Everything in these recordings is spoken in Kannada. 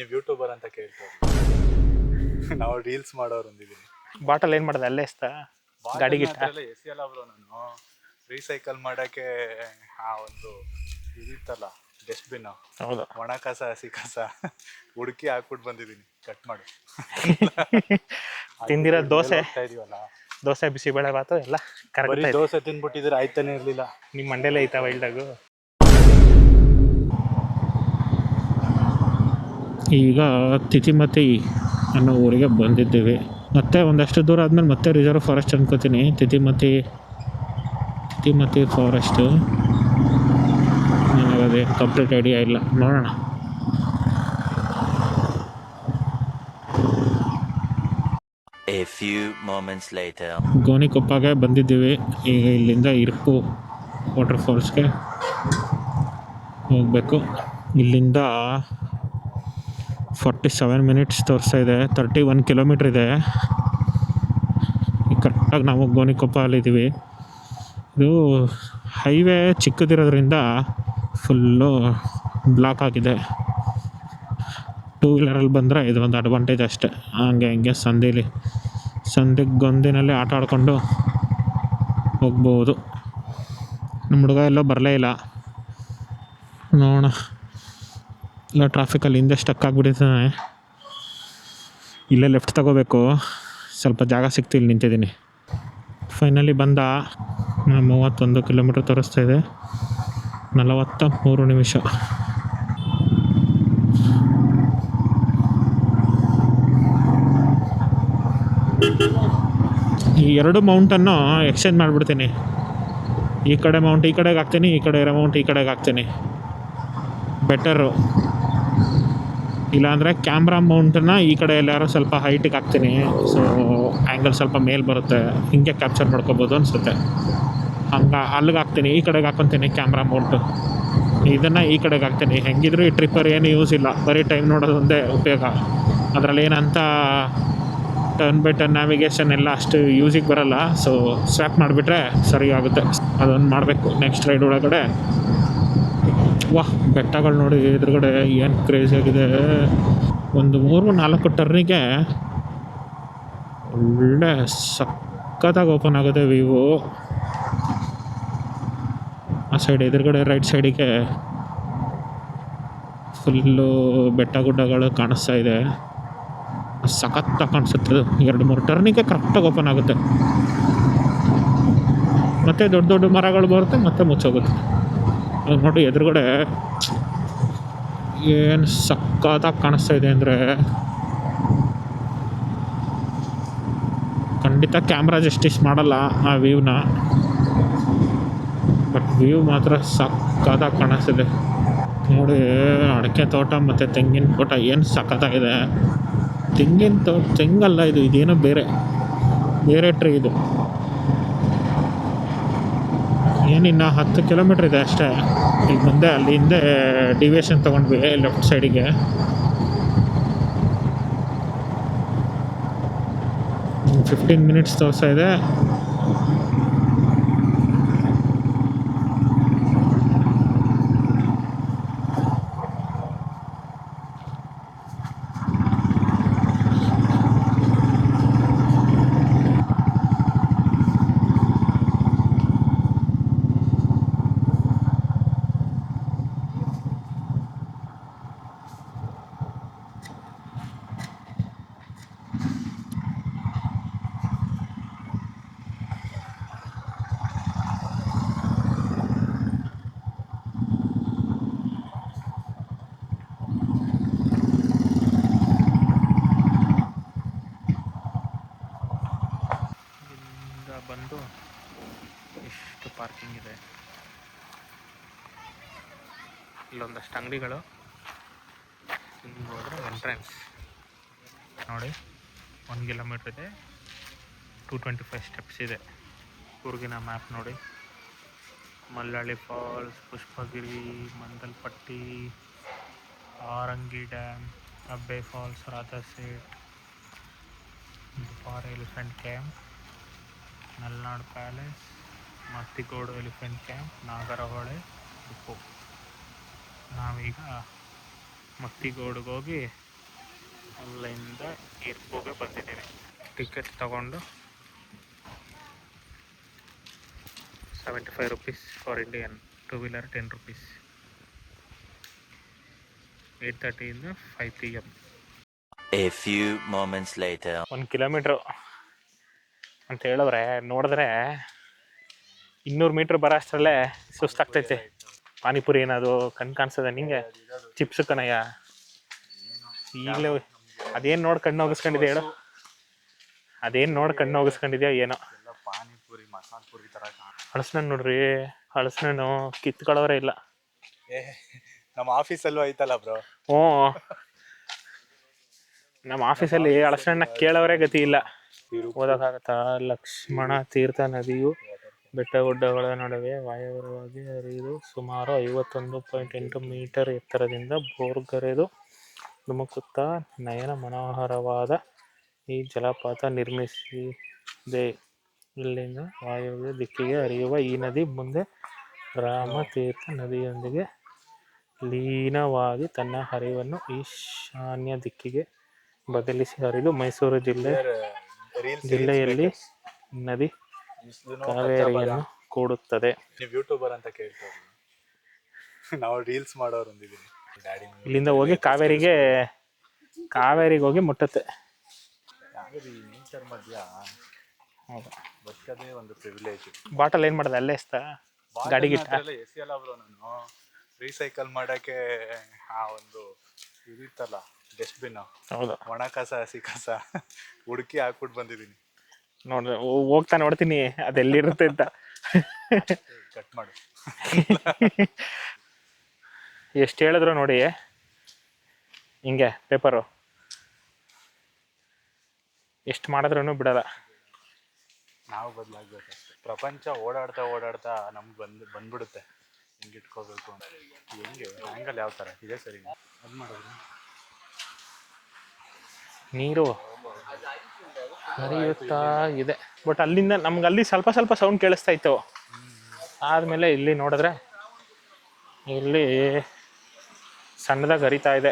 ನೀವು ಯೂಟ್ಯೂಬರ್ ಅಂತ ಕೇಳ್ತಾರೆ. ನಾವು ರೀಲ್ಸ್ ಮಾಡೋರು ಅಂದಿದ್ದೀನಿ. ಬಾಟಲ್ ಏನು ಮಾಡಿದೆ ಅಲ್ಲೇ ಇಸ್ತಾ ಗಾಡಿಗೆ ಎಸಿಯಲ್ಲ ಬ್ರೋ. ನಾನು ರೀಸೈಕಲ್ ಮಾಡೋಕ್ಕೆ ಆ ಒಂದು ಇದಿತ್ತಲ್ಲ ಡಸ್ಟ್ಬಿನ್, ಹೌದು, ಒಣ ಕಸ ಹಸಿ ಕಸ ಹುಡುಕಿ ಹಾಕ್ಬಿಟ್ಟು ಬಂದಿದ್ದೀನಿ. ಕಟ್ ಮಾಡಿ ತಿಂದಿರೋ ದೋಸೆ ಇದೀವಲ್ಲ, ದೋಸೆ ಬಿಸಿಬೇಳೆ ಬಾತು ಎಲ್ಲ ಕರೆಕ್ಟ್. ದೋಸೆ ತಿನ್ಬಿಟ್ಟಿದ್ರೆ ಆಯ್ತಾನೆ ಇರಲಿಲ್ಲ. ನಿಮ್ಮ ಮಂಡೇಲೆ ಐತಾ ವೈಲ್ಡಾಗು. ಈಗ ತಿತಿಮತಿ ಅನ್ನೋ ಊರಿಗೆ ಬಂದಿದ್ದೀವಿ. ಮತ್ತೆ ಒಂದಷ್ಟು ದೂರ ಆದಮೇಲೆ ಮತ್ತೆ ರಿಸರ್ವ್ ಫಾರೆಸ್ಟ್ ಅನ್ಕೋತೀನಿ. ತಿತಿಮತಿ ಫಾರೆಸ್ಟು ನನಗದೇ ಕಂಪ್ಲೀಟ್ ಐಡಿಯಾ ಇಲ್ಲ, ನೋಡೋಣ. A few moments later. ಗೋಣಿಕೊಪ್ಪಗೆ ಬಂದಿದ್ದೀವಿ. ಈಗ ಇಲ್ಲಿಂದ ಇರ್ಪು ವಾಟರ್ ಫಾಲ್ಸ್ಗೆ ಹೋಗಬೇಕು. ಇಲ್ಲಿಂದ 47 ಮಿನಿಟ್ಸ್ ತೋರಿಸ್ತಾ ಇದೆ. 31 ಕಿಲೋಮೀಟ್ರ್ ಇದೆ. ಕರೆಕ್ಟಾಗಿ ನಾವು ಗೋಣಿಕೊಪ್ಪಲ್ಲಿದ್ದೀವಿ. ಇದು ಹೈವೇ ಚಿಕ್ಕದಿರೋದ್ರಿಂದ ಫುಲ್ಲು ಬ್ಲಾಕ್ ಆಗಿದೆ. ಟೂ ವೀಲರಲ್ಲಿ ಬಂದರೆ ಇದು ಒಂದು ಅಡ್ವಾಂಟೇಜ್ ಅಷ್ಟೇ. ಹಂಗೆ ಸಂಧಿಗೆ ಗೊಂದಿನಲ್ಲಿ ಆಟ ಆಡಿಕೊಂಡು ಹೋಗ್ಬೋದು. ನಮ್ಮ ಹುಡುಗ ಎಲ್ಲೋ ಬರಲೇ ಇಲ್ಲ, ನೋಡೋಣ. ಇಲ್ಲ ಟ್ರಾಫಿಕಲ್ಲಿ ಹಿಂದೆ ಸ್ಟಕ್ ಆಗಿಬಿಟ್ಟಿದ್ದಾನೆ. ಇಲ್ಲೇ ಲೆಫ್ಟ್ ತಗೋಬೇಕು. ಸ್ವಲ್ಪ ಜಾಗ ಸಿಕ್ತು, ಇಲ್ಲಿ ನಿಂತಿದ್ದೀನಿ. ಫೈನಲಿ ಬಂದ. 31 ಕಿಲೋಮೀಟ್ರ್ ತೋರಿಸ್ತಾ ಇದೆ. 43 ನಿಮಿಷ. ಈ ಎರಡು ಮೌಂಟನ್ನು ಎಕ್ಸ್ಚೇಂಜ್ ಮಾಡಿಬಿಡ್ತೀನಿ. ಈ ಕಡೆ ಮೌಂಟ್ ಈ ಕಡೆಗೆ ಹಾಕ್ತೀನಿ, ಈ ಕಡೆ ಇರೋ ಮೌಂಟ್ ಈ ಕಡೆಗೆ ಹಾಕ್ತೀನಿ. ಬೆಟರು. ಇಲ್ಲಾಂದರೆ ಕ್ಯಾಮ್ರಾ ಮೌಂಟನ್ನು ಈ ಕಡೆ ಎಲ್ಲಾರು ಸ್ವಲ್ಪ ಹೈಟಿಗೆ ಹಾಕ್ತೀನಿ. ಸೊ ಆ್ಯಂಗಲ್ ಸ್ವಲ್ಪ ಮೇಲೆ ಬರುತ್ತೆ, ಹಿಂಗೆ ಕ್ಯಾಪ್ಚರ್ ಮಾಡ್ಕೋಬೋದು ಅನಿಸುತ್ತೆ. ಅಲ್ಲಿಗೆ ಹಾಕ್ತೀನಿ, ಈ ಕಡೆಗೆ ಹಾಕ್ಕೊತೀನಿ ಕ್ಯಾಮ್ರಾ ಮೌಂಟು. ಇದನ್ನು ಈ ಕಡೆಗೆ ಹಾಕ್ತೀನಿ. ಹೆಂಗಿದ್ರು ಈ ಟ್ರಿಪ್ಪರ್ ಏನು ಯೂಸ್ ಇಲ್ಲ, ಬರೀ ಟೈಮ್ ನೋಡೋದು ಒಂದೇ ಉಪಯೋಗ. ಅದರಲ್ಲಿ ಏನಂತ ಟರ್ನ್ ಬೈ ಟರ್ನ್ ನ್ಯಾವಿಗೇಷನ್ ಎಲ್ಲ ಅಷ್ಟು ಯೂಸಿಗೆ ಬರೋಲ್ಲ. ಸೊ ಸ್ವ್ಯಾಪ್ ಮಾಡಿಬಿಟ್ರೆ ಸರಿ ಆಗುತ್ತೆ. ಅದೊಂದು ಮಾಡಬೇಕು ನೆಕ್ಸ್ಟ್ ರೈಡ್ ಒಳಗಡೆ. ವಾಹ್, ಬೆಟ್ಟಗಳು ನೋಡಿ ಎದುರುಗಡೆ ಏನು ಕ್ರೇಜಿಯಾಗಿದೆ. ಒಂದು 3-4 ಟರ್ನಿಗೆ ಒಳ್ಳೆ ಸಕ್ಕತ್ತಾಗಿ ಓಪನ್ ಆಗುತ್ತೆ ವ್ಯೂ. ಆ ಸೈಡ್ ಎದುರುಗಡೆ ರೈಟ್ ಸೈಡಿಗೆ ಫುಲ್ಲು ಬೆಟ್ಟ ಗುಡ್ಡಗಳು ಕಾಣಿಸ್ತಾ ಇದೆ. ಸಖತ್ತಾಗಿ ಕಾಣಿಸುತ್ತೆ. 2-3 ಟರ್ನಿಗೆ ಕರೆಕ್ಟಾಗಿ ಓಪನ್ ಆಗುತ್ತೆ. ಮತ್ತು ದೊಡ್ಡ ದೊಡ್ಡ ಮರಗಳು ಬರುತ್ತೆ, ಮತ್ತೆ ಮುಚ್ಚೋಗುತ್ತೆ. ಅದು ನೋಡಿ ಎದುರುಗಡೆ ಏನು ಸಖತ್ತಾಗಿ ಕಾಣಿಸ್ತಾ ಇದೆ ಅಂದರೆ ಖಂಡಿತ ಕ್ಯಾಮ್ರಾ ಜಸ್ಟಿಸ್ ಮಾಡಲ್ಲ ಆ ವ್ಯೂನ. ಬಟ್ ವ್ಯೂ ಮಾತ್ರ ಸಖತ್ತಾಗಿ ಕಾಣಿಸ್ತಿದೆ ನೋಡಿ. ಅಡಿಕೆ ತೋಟ ಮತ್ತು ತೆಂಗಿನ ತೋಟ ಏನು ಸಖತ್ತಾಗಿದೆ. ತೆಂಗಲ್ಲ ಇದು, ಇದೇನೋ ಬೇರೆ ಟ್ರೀ ಇದು. ಏನಿನ್ನ 10 ಕಿಲೋಮೀಟ್ರ್ ಇದೆ ಅಷ್ಟೇ. ಈಗ ಮುಂದೆ ಅಲ್ಲಿ ಹಿಂದೆ ಡಿವಿಯೇಷನ್ ತೊಗೊಂಡ್ವಿ ಲೆಫ್ಟ್ ಸೈಡಿಗೆ. $15 ಮಿನಿಟ್ಸ್ ತೋರಿಸ್ತಾ ಇದೆ. ಬಂದು ಇಷ್ಟು ಪಾರ್ಕಿಂಗ್ ಇದೆ. ಇಲ್ಲೊಂದಷ್ಟು ಅಂಗಡಿಗಳು. ಹಿಂಗೆ ಹೋದರೆ ಎಂಟ್ರೆನ್ಸ್ ನೋಡಿ. 1 ಕಿಲೋಮೀಟ್ರ್ ಇದೆ. 225 ಸ್ಟೆಪ್ಸ್ ಇದೆ. ಕೂರ್ಗಿನ ಮ್ಯಾಪ್ ನೋಡಿ. Mallalli falls, Pushpagiri, Mandalpatti, Harangi dam, Abbey falls, ರಾಧಾಸೇಟ್, Dubare elephant camp, Nalnad palace, Mathigodu elephant camp, Nagarahole depot. ನಾವೀಗ ಮತ್ತಿಗೋಡಿಗೆ ಹೋಗಿ ಅಲ್ಲಿಂದ ಇರ್ಪೋಗೆ ಬಂದಿದ್ದೀವಿ. ಟಿಕೆಟ್ ತಗೊಂಡು 75 rupees for Indian, 2 wheeler 10 rupees. 8:30 ಇಂದ 5 PM. A few moments later. 1 kilometre ಅಂತ ಹೇಳಿದ್ರೆ ನೋಡಿದ್ರೆ 200 ಮೀಟ್ರ್ ಬರೋ ಅಷ್ಟರಲ್ಲೇ ಸುಸ್ತಾಗ್ತೈತೆ. ಪಾನಿಪುರಿ ಏನದು ಕಣ್ಣು ಕಾಣಿಸ್ತದೆ ನಿಂಗೆ? ಚಿಪ್ಸ್ ಕಣಯ್ಯ. ಈಗಲೇ ಅದೇನು ನೋಡಿ ಕಣ್ಣು ಹೋಗಿಸ್ಕೊಂಡಿದ್ಯಾ ಹೇಳು? ಅದೇನು ನೋಡಿ ಕಣ್ಣು ಹೋಗಿಸ್ಕೊಂಡಿದ್ಯಾ ಏನೋ? ಪಾನಿಪುರಿ ಮಸಾಲ ಪುರಿ ಥರ. ಹಳಸ್ನಣ್ಣು ನೋಡ್ರಿ, ಹಳಸ್ನಣ್ಣು ಕಿತ್ಕೊಳ್ಳೋರೇ ಇಲ್ಲ. ನಮ್ಮ ಆಫೀಸಲ್ಲೂ ಐತಲ್ಲ ಬ್ರೋ. ಹ್ಞೂ, ನಮ್ಮ ಆಫೀಸಲ್ಲಿ ಹಳಸ್ನಣ್ಣ ಕೇಳೋರೇ ಗತಿ ಇಲ್ಲ. ಓದೋಕ್ಕಾಗತ್ತಾ? ಲಕ್ಷ್ಮಣ ತೀರ್ಥ ನದಿಯು ಬೆಟ್ಟ ಗುಡ್ಡಗಳ ನಡುವೆ ವಾಯುವ್ಯವಾಗಿ ಹರಿದು ಸುಮಾರು 51.8 ಮೀಟರ್ ಎತ್ತರದಿಂದ ಬೋರ್ಗರೆದು ಧುಮುಕುತ್ತಾ ನಯನ ಮನೋಹರವಾದ ಈ ಜಲಪಾತ ನಿರ್ಮಿಸಿದೆ. ಇಲ್ಲಿಂದ ವಾಯುವ್ಯ ದಿಕ್ಕಿಗೆ ಹರಿಯುವ ಈ ನದಿ ಮುಂದೆ ರಾಮತೀರ್ಥ ನದಿಯೊಂದಿಗೆ ಲೀನವಾಗಿ ತನ್ನ ಹರಿವನ್ನು ಈಶಾನ್ಯ ದಿಕ್ಕಿಗೆ ಬದಲಿಸಿ ಹರಿದು ಮೈಸೂರು ಜಿಲ್ಲೆಯಲ್ಲಿ ನದಿ ಕಾವೇರಿಯನ್ನು ಕೂಡುತ್ತದೆ. ನೀವು ಯೂಟ್ಯೂಬರ್ ಅಂತ ಕೇಳ್ತೀವಿ, ನಾವು ರೀಲ್ಸ್ ಮಾಡೋರು ಅಂದಿದ್ದೀನಿ. ಇಲ್ಲಿಂದ ಹೋಗಿ ಕಾವೇರಿಗೆ ಹೋಗಿ ಮುಟ್ಟುತ್ತೆ. ನೇಚರ್ ಮಧ್ಯ ಬದುಕದೇ ಒಂದು ಪ್ರಿವಿಲೇಜ್. ಬಾಟಲ್ ಏನು ಮಾಡಿದೆ ಅಲ್ಲೇ ಎಸ್ತಾ ಗಾಡಿಗೆ ಎಸಿ ಅಲ್ಲ ಬ್ರೋ, ನಾನು ರೀಸೈಕಲ್ ಮಾಡೋಕ್ಕೆ ಆ ಒಂದು ಇದಿತ್ತಲ್ಲ ಡಸ್ಟ್ಬಿನ್, ಹೌದು, ಒಣ ಕಸ ಹಸಿ ಕಸ ಹುಡುಕಿ ಹಾಕ್ಬಿಟ್ಟು ಬಂದಿದ್ದೀನಿ. ನೋಡ್ರಿ ಹೋಗ್ತಾ ನೋಡ್ತೀನಿ ಅದೆಲ್ಲಿರುತ್ತೆ ಅಂತ. ಕಟ್ ಮಾಡು. ಎಷ್ಟು ಹೇಳಿದ್ರು ನೋಡಿ ಹಿಂಗೆ ಪೇಪರು ಎಷ್ಟು ಮಾಡಿದ್ರೂ ಬಿಡಲ್ಲ. ನಾವು ಬದಲಾಗಬೇಕಷ್ಟೆ. ಪ್ರಪಂಚ ಓಡಾಡ್ತಾ ನಮ್ಗೆ ಬಂದ್ಬಿಡುತ್ತೆ ಹೆಂಗೆ ಇಟ್ಕೋಬೇಕು ಅಂತ. ಹೆಂಗೆ ಆ್ಯಂಗಲ್ ಯಾವ ಥರ ಇದೆ ಸರಿ ಅದು ಮಾಡೋದು. ನೀರು ಹರಿಯುತ್ತಾ ಇದೆ, ಬಟ್ ಅಲ್ಲಿಂದ ನಮ್ಗೆ ಅಲ್ಲಿ ಸ್ವಲ್ಪ ಸೌಂಡ್ ಕೇಳಿಸ್ತಾ ಇತ್ತು. ಆದಮೇಲೆ ಇಲ್ಲಿ ನೋಡಿದ್ರೆ ಇಲ್ಲಿ ಸಣ್ಣದಾಗಿ ಹರಿತಾ ಇದೆ.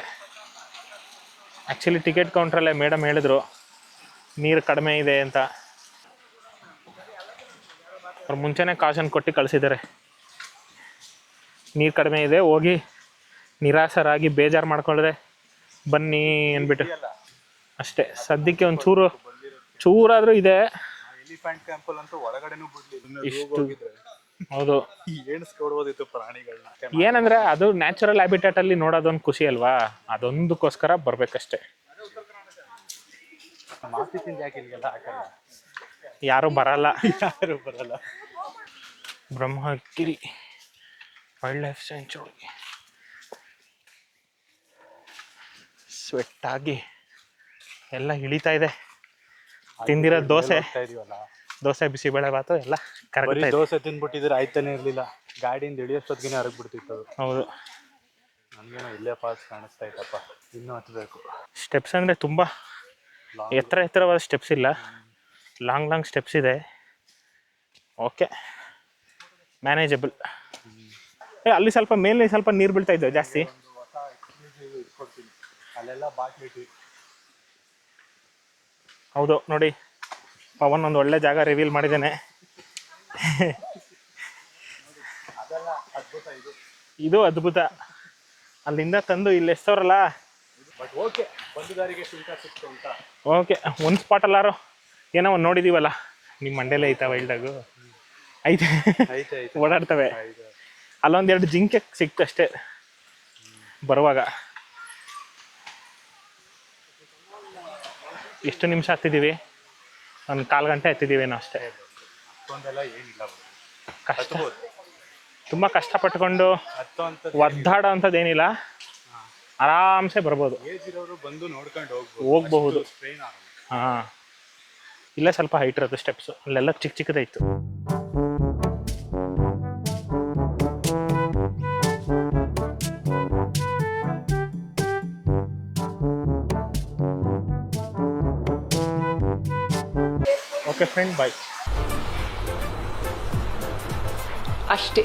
ಆ್ಯಕ್ಚುಲಿ ಟಿಕೆಟ್ ಕೌಂಟ್ರಲ್ಲೇ ಮೇಡಮ್ ಹೇಳಿದ್ರು ನೀರು ಕಡಿಮೆ ಇದೆ ಅಂತ. ಅವ್ರು ಮುಂಚೆನೇ ಕಾಶನ್ ಕೊಟ್ಟು ಕಳಿಸಿದ್ದಾರೆ, ನೀರು ಕಡಿಮೆ ಇದೆ, ಹೋಗಿ ನಿರಾಸರಾಗಿ ಬೇಜಾರು ಮಾಡ್ಕೊಳ್ಳ್ರೆ ಬನ್ನಿ ಅಂದ್ಬಿಟ್ಟು ಅಷ್ಟೇ. ಸದ್ಯಕ್ಕೆ ಒಂದು ಚೂರಾದರೂ ಇದೆ. ಎಲಿಫೆಂಟ್ ಟೆಂಪಲ್ ಅಂತೂ ಒಳಗಡೆನೂ ಇಷ್ಟು ಹೌದು, ಎಣಿಸ್ಕೊಡ್ಬೋದಿತ್ತು ಪ್ರಾಣಿಗಳನ್ನ. ಏನಂದ್ರೆ ಅದು ನ್ಯಾಚುರಲ್ ಹ್ಯಾಬಿಟೇಟ್ ಅಲ್ಲಿ ನೋಡೋದೊಂದು ಖುಷಿ ಅಲ್ವಾ, ಅದೊಂದಕ್ಕೋಸ್ಕರ ಬರ್ಬೇಕಷ್ಟೆ. ಯಾರು ಬರಲ್ಲ. Brahmagiri wild life century sweat ಆಗಿ ಎಲ್ಲ ಇಳಿತಾ ಇದೆ. ತಿಂದಿರೋ ದೋಸೆ ಬಿಸಿಬೇಳೆ ಬಾತು ಎಲ್ಲ ಕರೆಕ್ಟ್. ದೋಸೆ ತಿಂದ್ಬಿಟ್ಟಿದ್ರೆ ಆಯ್ತಾನೆ ಇರಲಿಲ್ಲ, ಗಾಡಿಯಿಂದ ಇಳಿಯೋಷ್ಟೊತ್ತಿಗೆ ಹರಗ್ಬಿಡ್ತಿತ್ತು. ಹೌದು, ನನಗೇನೋ ಇಲ್ಲೇ ಪಾಸ್ ಕಾಣಿಸ್ತಾ ಇತ್ತಪ್ಪ, ಇನ್ನೂ ಹತ್ತಬೇಕು. ಸ್ಟೆಪ್ಸ್ ಅಂದರೆ ತುಂಬ ಎತ್ತರವಾದ ಸ್ಟೆಪ್ಸ್ ಇಲ್ಲ, ಲಾಂಗ್ ಸ್ಟೆಪ್ಸ್ ಇದೆ. Okay, manageable. ಅಲ್ಲಿ ಸ್ವಲ್ಪ ಮೇಲೆ ಸ್ವಲ್ಪ ನೀರು ಬೀಳ್ತಾ ಇದ್ದವು ಜಾಸ್ತಿ. ಅಲ್ಲೆಲ್ಲ ಬಾಟ್ಲಿ. ಹೌದು ನೋಡಿ, ಪವನ್ ಒಂದು ಒಳ್ಳೆ ಜಾಗ ರಿವೀಲ್ ಮಾಡಿದ್ದೇನೆ. ಇದು ಅದ್ಭುತ. ಅಲ್ಲಿಂದ ತಂದು ಇಲ್ಲಿ ಎಸ್ತವ್ರಲ್ಲ. ಓಕೆ, ಒಂದು ಸ್ಪಾಟ್ ಅಲ್ಲಾರು ಏನೋ ಒಂದು ನೋಡಿದೀವಲ್ಲ, ನಿಮ್ಮ ಮಂಡ್ಯಲ್ಲೇ ಐತಾ ವೈಲ್ಡಾಗು ಐತೆ, ಓಡಾಡ್ತವೆ. ಅಲ್ಲೊಂದೆರಡು ಜಿಂಕೆ ಸಿಕ್ತು ಅಷ್ಟೇ ಬರುವಾಗ. ಎಷ್ಟು ನಿಮಿಷ ಹತ್ತಿದ್ದೀವಿ? ಒಂದು 1/4 ಗಂಟೆ ಹತ್ತಿದ್ದೀವೇನೋ ಅಷ್ಟೇ. ಕಷ್ಟ, ತುಂಬ ಕಷ್ಟಪಟ್ಕೊಂಡು ಒದ್ದಾಡೋ ಅಂಥದ್ದೇನಿಲ್ಲ, ಆರಾಮ್ಸೆ ಬರ್ಬೋದು, ಹೋಗ್ಬಹುದು. ಹಾಂ, ಇಲ್ಲೇ ಸ್ವಲ್ಪ ಹೈಟ್ ಇರೋದು ಸ್ಟೆಪ್ಸು, ಅಲ್ಲೆಲ್ಲ ಚಿಕ್ಕದಾಯಿತು. ಓಕೆ ಫ್ರೆಂಡ್, ಬಾಯ್. ಅಷ್ಟೇ.